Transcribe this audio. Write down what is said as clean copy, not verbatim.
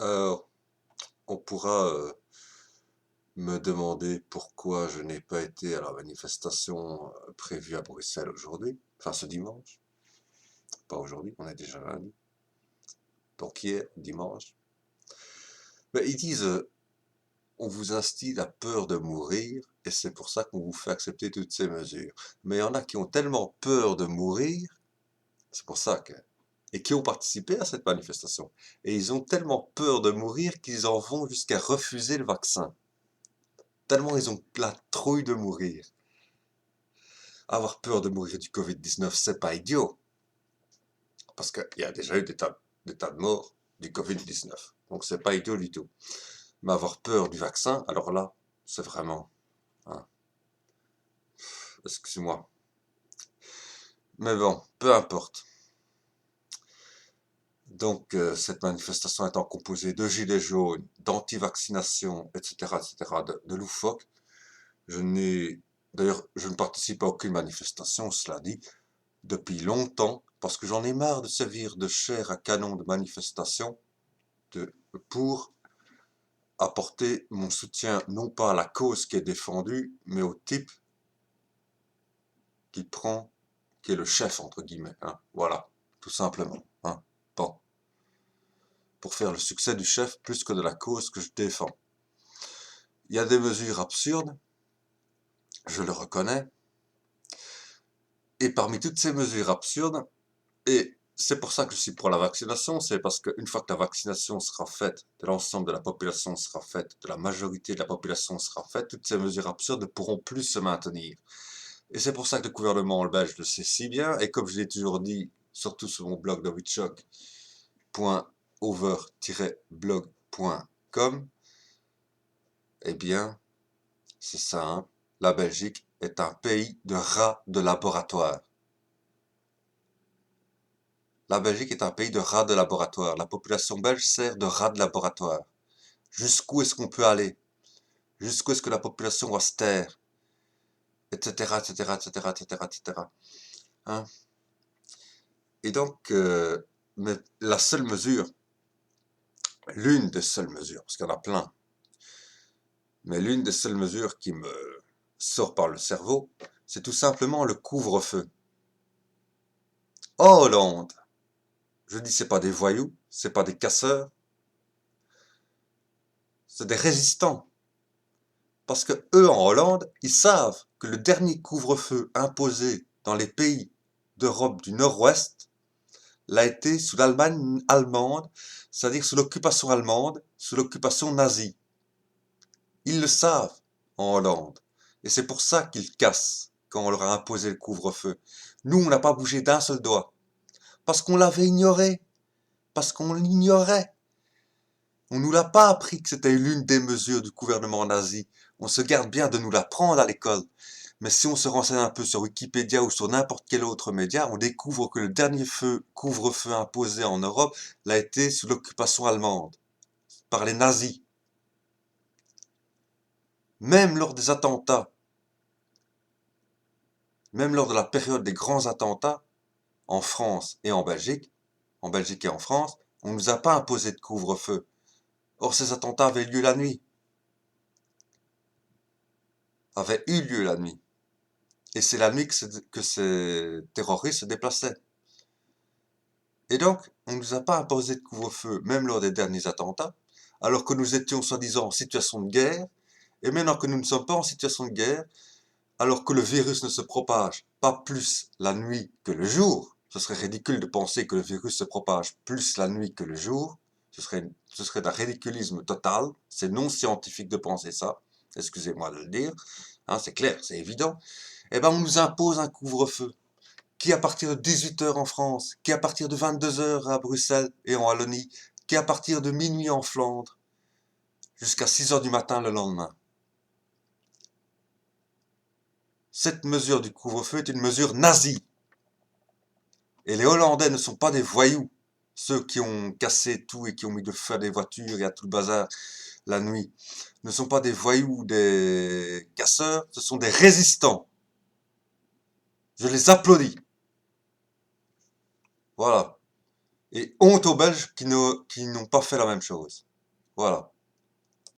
Euh, on pourra me demander pourquoi je n'ai pas été à la manifestation prévue à Bruxelles aujourd'hui, enfin ce dimanche, pas aujourd'hui, on est déjà lundi, donc hier, dimanche. Mais ils disent, on vous instille la peur de mourir, et c'est pour ça qu'on vous fait accepter toutes ces mesures. Mais il y en a qui ont tellement peur de mourir, c'est pour ça que... et qui ont participé à cette manifestation. Et ils ont tellement peur de mourir qu'ils en vont jusqu'à refuser le vaccin. Tellement ils ont la trouille de mourir. Avoir peur de mourir du Covid-19, c'est pas idiot. Parce qu'il y a déjà eu des tas de morts du Covid-19. Donc c'est pas idiot du tout. Mais avoir peur du vaccin, alors là, c'est vraiment... hein, excuse-moi. Mais bon, peu importe. Donc cette manifestation étant composée de gilets jaunes, d'anti-vaccination, etc., de loufoques, d'ailleurs, je ne participe à aucune manifestation, cela dit, depuis longtemps, parce que j'en ai marre de servir de chair à canon de manifestation pour apporter mon soutien non pas à la cause qui est défendue, mais au type qui prend, qui est le chef, entre guillemets. Hein. Voilà, tout simplement. Hein. Bon, pour faire le succès du chef plus que de la cause que je défends. Il y a des mesures absurdes, je le reconnais, et parmi toutes ces mesures absurdes, et c'est pour ça que je suis pour la vaccination, c'est parce qu'une fois que la vaccination sera faite, de l'ensemble de la population sera faite, de la majorité de la population sera faite, toutes ces mesures absurdes ne pourront plus se maintenir. Et c'est pour ça que le gouvernement belge le sait si bien, et comme je l'ai toujours dit, surtout sur mon blog davidchoc.over-blog.com, eh bien, c'est simple, la Belgique est un pays de rats de laboratoire. La Belgique est un pays de rats de laboratoire. La population belge sert de rats de laboratoire. Jusqu'où est-ce qu'on peut aller? Jusqu'où est-ce que la population va se taire? Etc., etc., etc., etc., etc. Hein? Et donc, mais la seule mesure, l'une des seules mesures, parce qu'il y en a plein, mais l'une des seules mesures qui me sort par le cerveau, c'est tout simplement le couvre-feu. En Hollande, je dis c'est pas des voyous, c'est pas des casseurs, c'est des résistants. Parce que eux, en Hollande, ils savent que le dernier couvre-feu imposé dans les pays d'Europe du Nord-Ouest l'a été sous l'Allemagne allemande, c'est-à-dire sous l'occupation allemande, sous l'occupation nazie. Ils le savent en Hollande. Et c'est pour ça qu'ils cassent quand on leur a imposé le couvre-feu. Nous, on n'a pas bougé d'un seul doigt. Parce qu'on l'avait ignoré. Parce qu'on l'ignorait. On nous l'a pas appris que c'était l'une des mesures du gouvernement nazi. On se garde bien de nous l'apprendre à l'école. Mais si on se renseigne un peu sur Wikipédia ou sur n'importe quel autre média, on découvre que le dernier couvre-feu imposé en Europe l'a été sous l'occupation allemande, par les nazis. Même lors des attentats, même lors de la période des grands attentats, en France et en Belgique et en France, on ne nous a pas imposé de couvre-feu. Or, ces attentats avaient lieu la nuit, avaient eu lieu la nuit. Et c'est la nuit que ces terroristes se déplaçaient. Et donc, on ne nous a pas imposé de couvre-feu, même lors des derniers attentats, alors que nous étions soi-disant en situation de guerre, et maintenant que nous ne sommes pas en situation de guerre, alors que le virus ne se propage pas plus la nuit que le jour, ce serait ridicule de penser que le virus se propage plus la nuit que le jour, ce serait d'un ridiculisme total, c'est non scientifique de penser ça, excusez-moi de le dire, hein, c'est clair, c'est évident, eh ben on nous impose un couvre-feu qui à partir de 18 heures en France, qui à partir de 22 heures à Bruxelles et en Wallonie, qui à partir de minuit en Flandre, jusqu'à 6 heures du matin le lendemain. Cette mesure du couvre-feu est une mesure nazie. Et les Hollandais ne sont pas des voyous, ceux qui ont cassé tout et qui ont mis le feu à des voitures et à tout le bazar la nuit, ne sont pas des voyous ou des casseurs, ce sont des résistants. Je les applaudis. Voilà. Et honte aux Belges qui n'ont pas fait la même chose. Voilà.